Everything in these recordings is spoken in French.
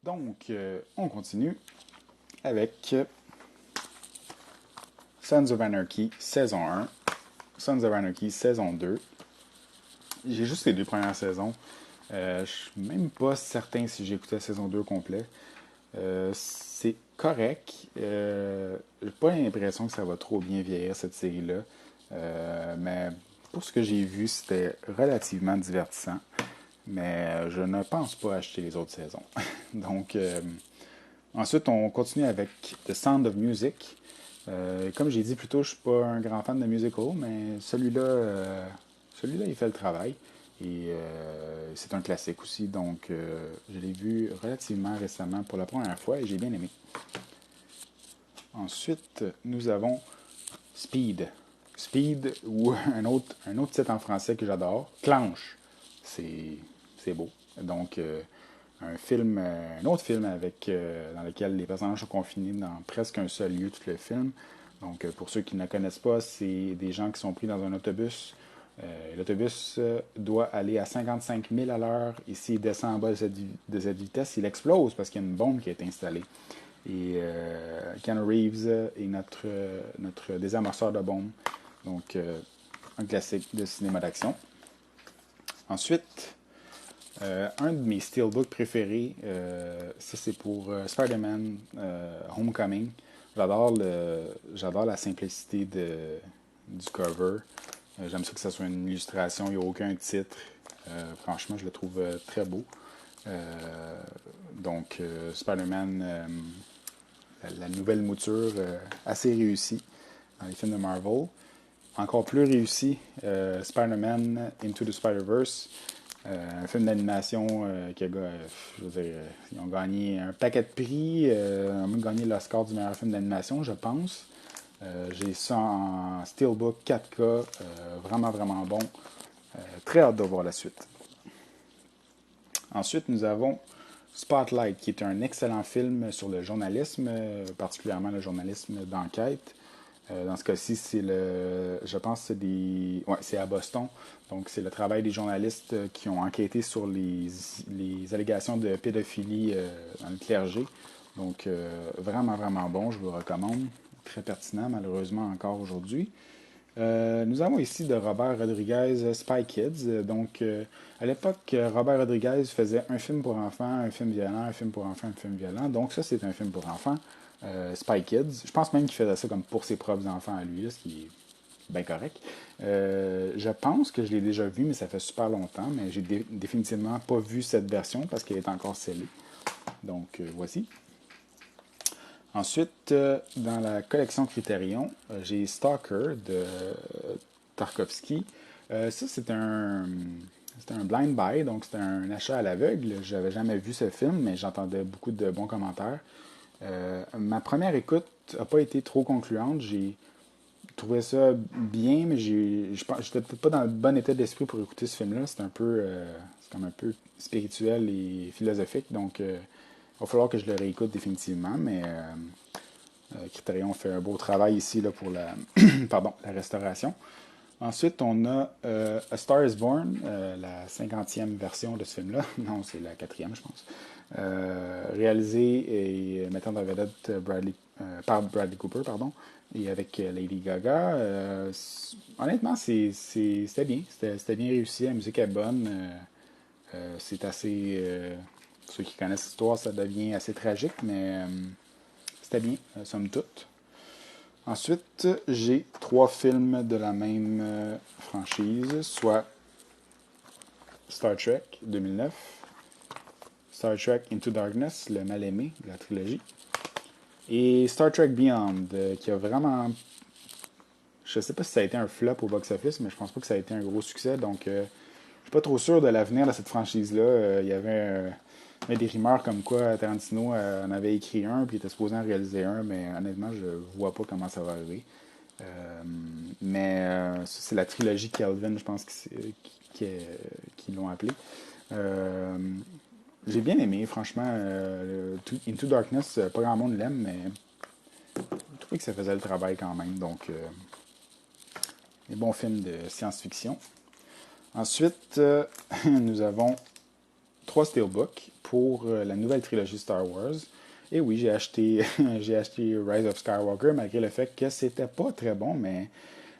Donc, on continue avec Sons of Anarchy saison 1, Sons of Anarchy saison 2. J'ai juste les deux premières saisons. Je suis même pas certain si j'ai écouté la saison 2 au complet. C'est correct. J'ai pas l'impression que ça va trop bien vieillir cette série-là. Mais pour ce que j'ai vu, c'était relativement divertissant. Mais je ne pense pas acheter les autres saisons. Donc, ensuite, on continue avec The Sound of Music. Comme j'ai dit plus tôt, je suis pas un grand fan de musical, mais celui-là, il fait le travail. Et c'est un classique aussi, donc je l'ai vu relativement récemment pour la première fois et j'ai bien aimé. Ensuite, nous avons Speed. Speed, ou un autre titre en français que j'adore, Clanche. C'est, c'est beau. Donc, un autre film dans lequel les personnages sont confinés dans presque un seul lieu, tout le film. Donc, pour ceux qui ne connaissent pas, c'est des gens qui sont pris dans un autobus. L'autobus doit aller à 55 000 à l'heure et s'il descend en bas de cette vitesse, il explose parce qu'il y a une bombe qui est installée. Et Keanu Reeves est notre désamorceur de bombes. Donc, un classique de cinéma d'action. Ensuite, un de mes steelbooks préférés, ça c'est pour Spider-Man Homecoming. J'adore la simplicité du cover. J'aime ça que ce soit une illustration, il n'y a aucun titre. Franchement, je le trouve très beau. Donc, Spider-Man, la nouvelle mouture assez réussie dans les films de Marvel. Encore plus réussi, Spider-Man Into the Spider-Verse, un film d'animation qui a, je veux dire, ils ont gagné un paquet de prix, ils ont même gagné l'Oscar du meilleur film d'animation, je pense. J'ai ça en Steelbook 4K, vraiment, vraiment bon. Très hâte de voir la suite. Ensuite, nous avons Spotlight, qui est un excellent film sur le journalisme, particulièrement le journalisme d'enquête. Dans ce cas-ci, je pense que c'est à Boston. Donc, c'est le travail des journalistes qui ont enquêté sur les allégations de pédophilie dans le clergé. Donc, vraiment, vraiment bon, je vous le recommande. Très pertinent, malheureusement, encore aujourd'hui. Nous avons ici de Robert Rodriguez Spy Kids. Donc, à l'époque, Robert Rodriguez faisait un film pour enfants, un film violent, un film pour enfants, un film violent. Donc, ça, c'est un film pour enfants. Spy Kids. Je pense même qu'il faisait ça comme pour ses propres enfants à lui, là, ce qui est bien correct. Je pense que je l'ai déjà vu, mais ça fait super longtemps. Mais j'ai définitivement pas vu cette version parce qu'elle est encore scellée. Donc, voici. Ensuite, dans la collection Criterion, j'ai Stalker de Tarkovsky. Ça, c'est un blind buy, donc c'est un achat à l'aveugle. Je n'avais jamais vu ce film, mais j'entendais beaucoup de bons commentaires. Ma première écoute n'a pas été trop concluante. J'ai trouvé ça bien, mais je n'étais peut-être pas dans le bon état d'esprit pour écouter ce film-là. C'est comme un peu spirituel et philosophique, donc il va falloir que je le réécoute définitivement, mais Criterion fait un beau travail ici là, pour pardon, la restauration. Ensuite, on a A Star is Born, la 50e version de ce film-là. Non, c'est la quatrième, je pense. Réalisé et mettant en vedette par Bradley Cooper, pardon, et avec Lady Gaga. Honnêtement, c'était bien. C'était bien réussi. La musique est bonne. C'est assez. Ceux qui connaissent l'histoire, ça devient assez tragique, mais c'était bien, somme toute. Ensuite, j'ai trois films de la même franchise, soit Star Trek 2009, Star Trek Into Darkness, le mal-aimé de la trilogie, et Star Trek Beyond, qui a vraiment... Je sais pas si ça a été un flop au box-office, mais je pense pas que ça a été un gros succès, donc je suis pas trop sûr de l'avenir de cette franchise-là. Il y avait des rumeurs comme quoi Tarantino en avait écrit un, puis il était supposé en réaliser un, mais honnêtement, je vois pas comment ça va arriver. C'est la trilogie Kelvin, je pense, qui, qui l'ont appelé. Euh, j'ai bien aimé, franchement. Into Darkness, pas grand monde l'aime, mais je trouvais que ça faisait le travail quand même. Donc, des bons films de science-fiction. Ensuite, nous avons trois steelbooks pour la nouvelle trilogie Star Wars. Et oui, j'ai acheté, j'ai acheté Rise of Skywalker, malgré le fait que c'était pas très bon, mais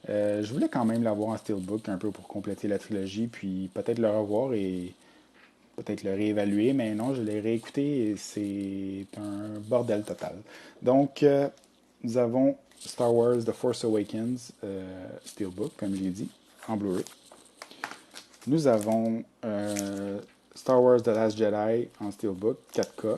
je voulais quand même l'avoir en Steelbook un peu pour compléter la trilogie, puis peut-être le revoir et peut-être le réévaluer, mais non, je l'ai réécouté et c'est un bordel total. Donc, nous avons Star Wars The Force Awakens Steelbook, comme je l'ai dit, en Blu-ray. Nous avons Star Wars The Last Jedi en Steelbook, 4K.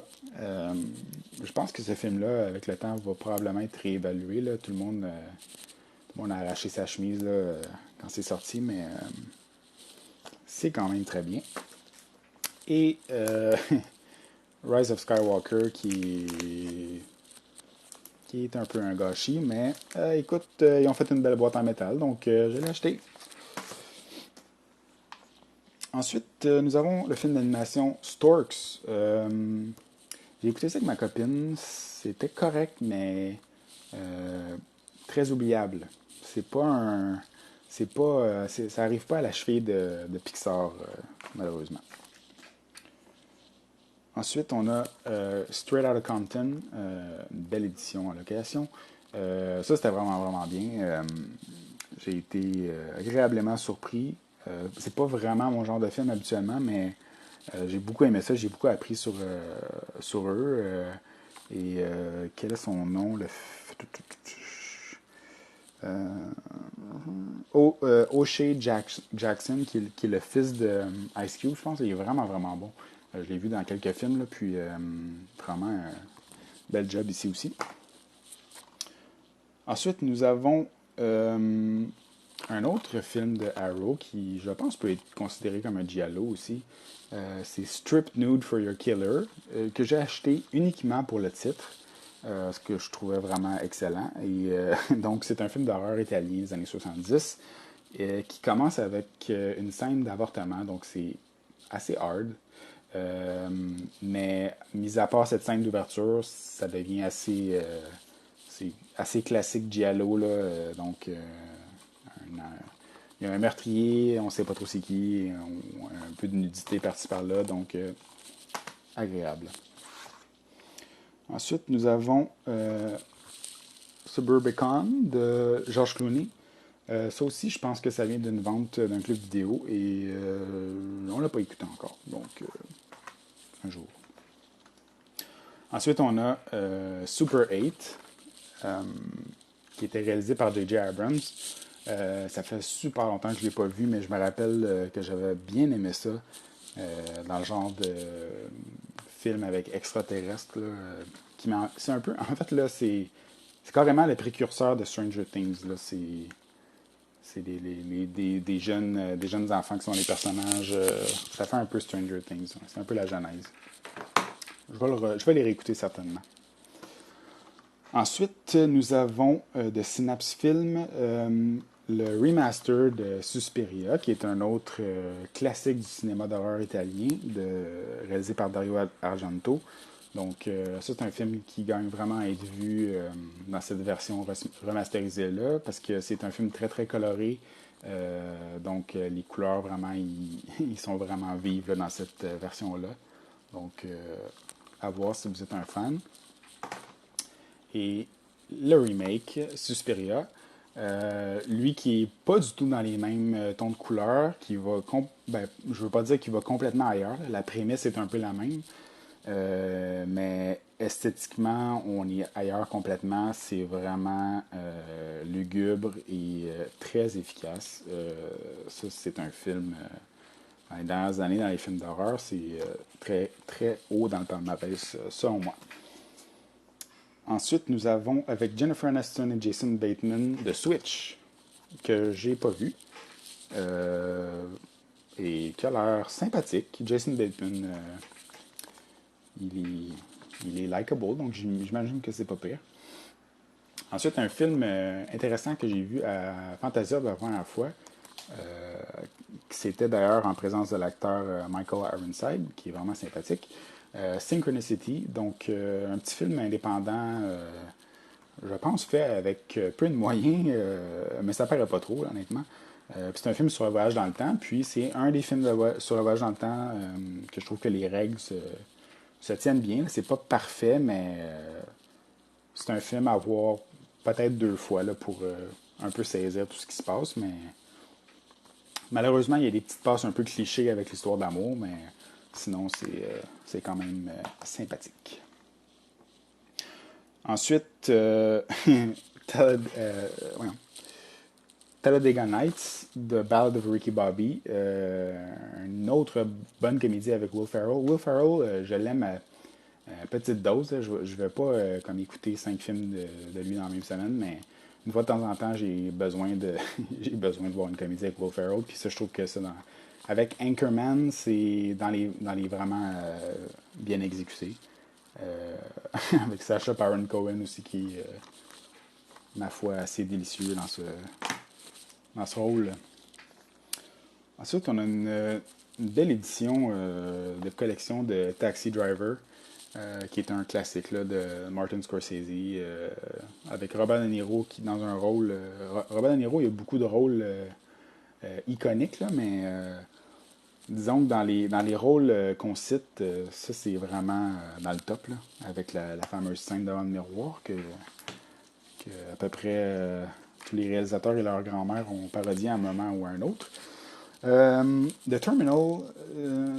Je pense que ce film-là, avec le temps, va probablement être réévalué. Là. Tout le monde a arraché sa chemise là, quand c'est sorti, mais c'est quand même très bien. Et Rise of Skywalker qui est un peu un gâchis, mais écoute, ils ont fait une belle boîte en métal, donc je l'ai acheté. Ensuite, nous avons le film d'animation Storks. J'ai écouté ça avec ma copine, c'était correct, mais très oubliable. C'est pas un. C'est pas. Ça arrive pas à la cheville de Pixar, malheureusement. Ensuite, on a Straight Outta Compton, une belle édition en location. Ça, c'était vraiment, vraiment bien. J'ai été agréablement surpris. C'est pas vraiment mon genre de film habituellement, mais j'ai beaucoup aimé ça. J'ai beaucoup appris sur eux. Quel est son nom? O'Shea Jackson, qui est le fils de Ice Cube, je pense. Il est vraiment, vraiment bon. Je l'ai vu dans quelques films, là, puis vraiment, bel job ici aussi. Ensuite, nous avons un autre film de Arrow qui, je pense, peut être considéré comme un giallo aussi. C'est Stripped Nude for Your Killer, que j'ai acheté uniquement pour le titre, ce que je trouvais vraiment excellent. Et donc, c'est un film d'horreur italien des années 70 qui commence avec une scène d'avortement, donc c'est assez hard. Mais mis à part cette scène d'ouverture, ça devient c'est assez classique giallo là. Il y a un meurtrier, on ne sait pas trop c'est qui, un peu de nudité par-ci par-là, donc agréable. Ensuite, nous avons Suburbicon de George Clooney. Ça aussi, je pense que ça vient d'une vente d'un club vidéo et on ne l'a pas écouté encore, donc un jour. Ensuite, on a Super 8, qui était réalisé par J.J. Abrams. Ça fait super longtemps que je ne l'ai pas vu, mais je me rappelle que j'avais bien aimé ça. Dans le genre de film avec extraterrestres. C'est un peu. En fait, là, c'est carrément le précurseur de Stranger Things. Là. C'est des jeunes enfants qui sont les personnages. Ça fait un peu Stranger Things. C'est un peu la genèse. Je vais les réécouter certainement. Ensuite, nous avons de Synapse Film le remaster de Suspiria, qui est un autre classique du cinéma d'horreur italien, réalisé par Dario Argento. Donc, ça, c'est un film qui gagne vraiment à être vu dans cette version remasterisée-là, parce que c'est un film très, très coloré. Donc, les couleurs, vraiment, ils sont vraiment vives là, dans cette version-là. Donc, à voir si vous êtes un fan. Et le remake, Suspiria, lui qui est pas du tout dans les mêmes tons de couleur, qui va, je veux pas dire qu'il va complètement ailleurs, la prémisse est un peu la même, mais esthétiquement, on est ailleurs complètement, c'est vraiment lugubre et très efficace. Ça, c'est un film, dans les dernières années, dans les films d'horreur, c'est très, très haut dans le palmarès, selon moi. Ensuite, nous avons avec Jennifer Aniston et Jason Bateman The Switch, que j'ai pas vu, et qui a l'air sympathique. Jason Bateman, il est likable, donc j'imagine que c'est pas pire. Ensuite, un film intéressant que j'ai vu à Fantasia la première fois, c'était d'ailleurs en présence de l'acteur Michael Ironside, qui est vraiment sympathique. Synchronicity, donc un petit film indépendant, je pense fait avec peu de moyens, mais ça paraît pas trop, honnêtement. C'est un film sur le voyage dans le temps, puis c'est un des films sur le voyage dans le temps que je trouve que les règles se tiennent bien. C'est pas parfait, mais c'est un film à voir peut-être 2 fois là, pour un peu saisir tout ce qui se passe. Mais malheureusement, il y a des petites passes un peu clichés avec l'histoire d'amour, mais sinon, c'est quand même sympathique. Ensuite, voyons. Talladega Nights, The Ballad of Ricky Bobby, une autre bonne comédie avec Will Ferrell. Will Ferrell, je l'aime à petite dose. Là. Je ne vais pas comme écouter 5 films de lui dans la même semaine, mais une fois de temps en temps, j'ai besoin de j'ai besoin de voir une comédie avec Will Ferrell. Puis ça, je trouve que ça, avec Anchorman, c'est dans les vraiment bien exécutés. Euh, avec Sacha Baron Cohen aussi, qui est, ma foi, assez délicieux dans ce rôle. Ensuite, on a une belle édition de collection de Taxi Driver, qui est un classique là, de Martin Scorsese, avec Robert De Niro qui dans un rôle. Robert De Niro, il y a beaucoup de rôles iconiques, là, mais disons que dans les rôles qu'on cite, ça c'est vraiment dans le top, là, avec la fameuse scène devant le miroir que à peu près tous les réalisateurs et leur grand-mère ont parodié à un moment ou à un autre. The Terminal,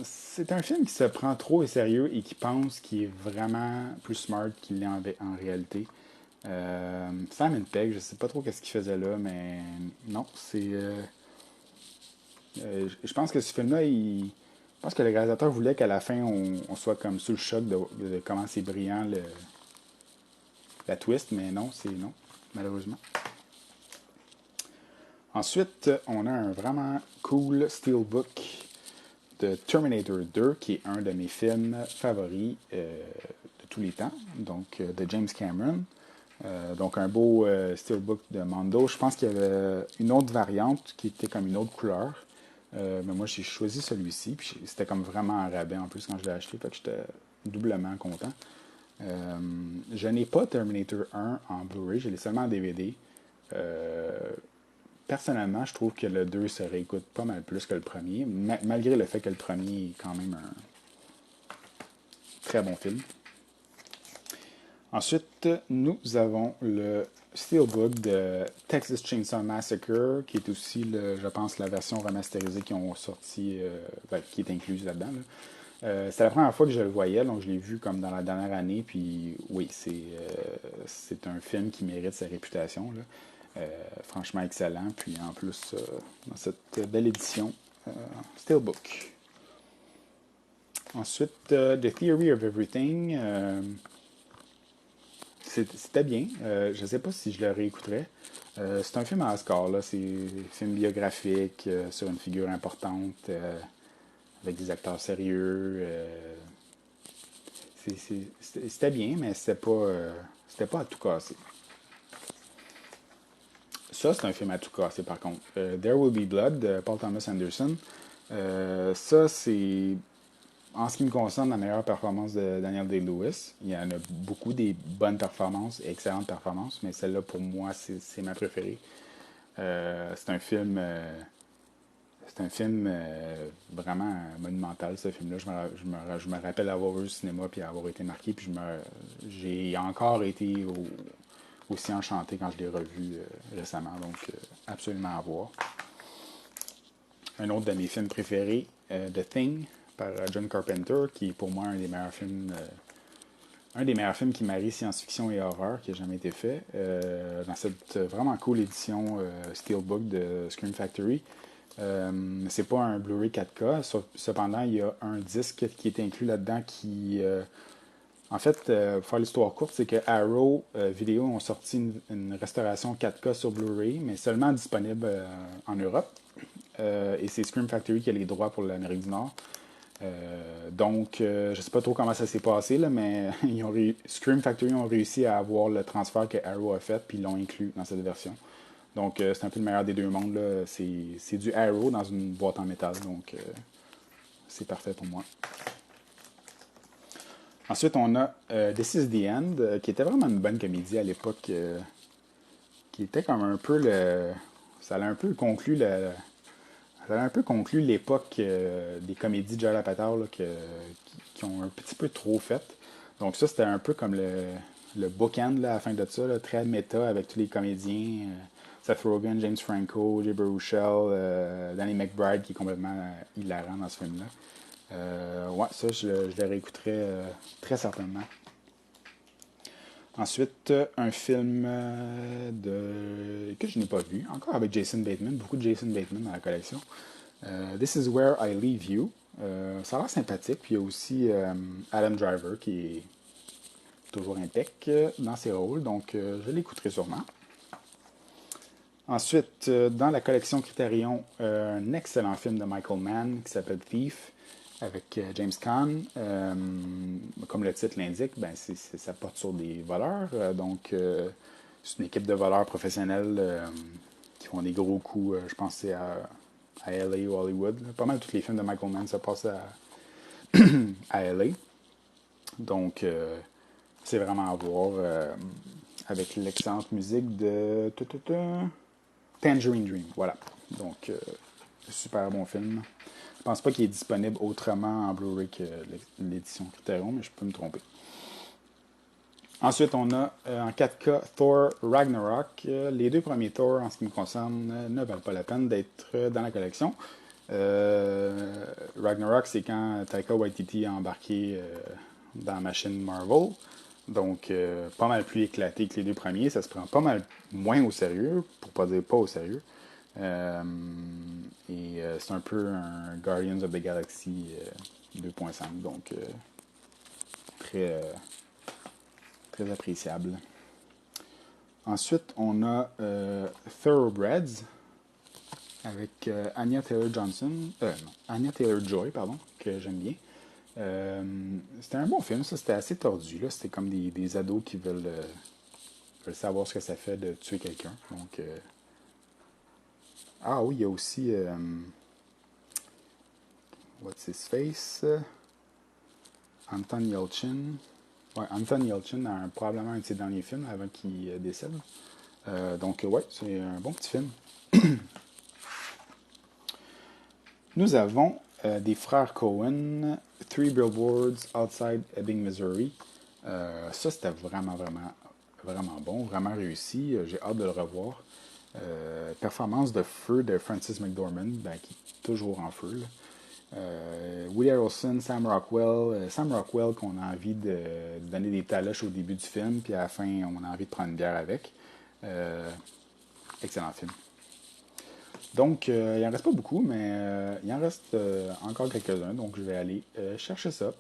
c'est un film qui se prend trop au sérieux et qui pense qu'il est vraiment plus smart qu'il l'est en réalité. Simon Pegg, je sais pas trop qu'est-ce qu'il faisait là, mais non, je pense que ce film-là, je pense que le réalisateur voulait qu'à la fin, on soit comme sous le choc de comment c'est brillant la twist, mais non, c'est non, malheureusement. Ensuite, on a un vraiment cool steelbook de Terminator 2, qui est un de mes films favoris de tous les temps, donc de James Cameron. Donc un beau steelbook de Mondo. Je pense qu'il y avait une autre variante qui était comme une autre couleur. Mais moi, j'ai choisi celui-ci. Puis c'était comme vraiment un rabais en plus quand je l'ai acheté. Fait que j'étais doublement content. Je n'ai pas Terminator 1 en Blu-ray, je l'ai seulement en DVD. Euh, Personnellement, je trouve que le 2 se réécoute pas mal plus que le premier, malgré le fait que le premier est quand même un très bon film. Ensuite, nous avons le Steelbook de Texas Chainsaw Massacre, qui est aussi, je pense, la version remasterisée qui ont sorti, qui est incluse là-dedans. Là. C'est la première fois que je le voyais, donc je l'ai vu comme dans la dernière année, puis oui, c'est un film qui mérite sa réputation. Là. Franchement excellent, puis en plus, dans cette belle édition, Steelbook. Ensuite, The Theory of Everything. C'était bien. Je ne sais pas si je le réécouterais. C'est un film à Oscar, là. C'est un film biographique sur une figure importante, avec des acteurs sérieux. C'était bien, mais c'était pas à tout casser. Ça, c'est un film à tout casser, par contre. There Will Be Blood de Paul Thomas Anderson. Ça, c'est en ce qui me concerne, la meilleure performance de Daniel Day-Lewis. Il y en a beaucoup des bonnes performances, excellentes performances, mais celle-là, pour moi, c'est ma préférée. C'est un film, vraiment monumental, ce film-là. Je me rappelle avoir vu au cinéma puis avoir été marqué, puis j'ai encore été aussi enchanté quand je l'ai revu récemment, donc absolument à voir. Un autre de mes films préférés, The Thing, par John Carpenter, qui est pour moi un des meilleurs films qui marie science-fiction et horreur qui a jamais été fait. Dans cette vraiment cool édition Steelbook de Scream Factory. C'est pas un Blu-ray 4K, cependant il y a un disque qui est inclus là-dedans qui... en fait, pour faire l'histoire courte, c'est que Arrow Video ont sorti une restauration 4K sur Blu-ray, mais seulement disponible en Europe. Et c'est Scream Factory qui a les droits pour l'Amérique du Nord. Donc, je ne sais pas trop comment ça s'est passé, là, mais Scream Factory ont réussi à avoir le transfert que Arrow a fait, puis ils l'ont inclus dans cette version. Donc, c'est un peu le meilleur des deux mondes. Là. C'est du Arrow dans une boîte en métal, donc c'est parfait pour moi. Ensuite, on a This Is the End, qui était vraiment une bonne comédie à l'époque, qui était comme un peu ça a un peu conclu ça a un peu conclu l'époque des comédies de Judd Apatow là, qui ont un petit peu trop fait. Donc ça, c'était un peu comme le bookend là, à la fin de ça, là, très méta avec tous les comédiens. Seth Rogen, James Franco, Jay Baruchel, Danny McBride qui est complètement hilarant dans ce film-là. Ouais, ça, je le réécouterai très certainement. Ensuite, un film que je n'ai pas vu, encore avec Jason Bateman, beaucoup de Jason Bateman dans la collection. This is Where I Leave You. Ça a l'air sympathique. Puis il y a aussi Adam Driver qui est toujours impec dans ses rôles, donc je l'écouterai sûrement. Ensuite, dans la collection Criterion, un excellent film de Michael Mann qui s'appelle Thief avec James Caan. Comme le titre l'indique, ben ça porte sur des voleurs. C'est une équipe de voleurs professionnels qui font des gros coups. Je pense que c'est à LA ou Hollywood. Pas mal tous les films de Michael Mann se passent à LA. Donc, c'est vraiment à voir avec l'excellente musique de Tangerine Dream. Voilà. Donc, super bon film. Je pense pas qu'il est disponible autrement en Blu-ray que l'édition Criterion, mais je peux me tromper. Ensuite, on a en 4K Thor Ragnarok. Les deux premiers Thor, en ce qui me concerne, ne valent pas la peine d'être dans la collection. Ragnarok, c'est quand Taika Waititi a embarqué dans la machine Marvel. Donc, pas mal plus éclaté que les deux premiers. Ça se prend pas mal moins au sérieux, pour pas dire pas au sérieux. C'est un peu un Guardians of the Galaxy 2.5. Donc, très, très appréciable. Ensuite, on a Thoroughbreds avec Anya Taylor-Joy, pardon, que j'aime bien. C'était un bon film, ça, c'était assez tordu. Là. C'était comme des ados qui veulent savoir ce que ça fait de tuer quelqu'un. Donc, ah oui, il y a aussi What's His Face? Anton Yelchin. Ouais, Anton Yelchin a probablement un de ses derniers films avant qu'il décède. Donc, ouais, c'est un bon petit film. Nous avons des frères Coen, Three Billboards Outside Ebbing, Missouri. Ça, c'était vraiment, vraiment, vraiment bon, vraiment réussi. J'ai hâte de le revoir. Performance de feu de Francis McDormand, ben, qui est toujours en feu. Woody Harrelson, Sam Rockwell. Sam Rockwell qu'on a envie de donner des taloches au début du film, puis à la fin, on a envie de prendre une bière avec. Excellent film. Donc, il en reste pas beaucoup, mais il en reste encore quelques-uns, donc je vais aller chercher ça.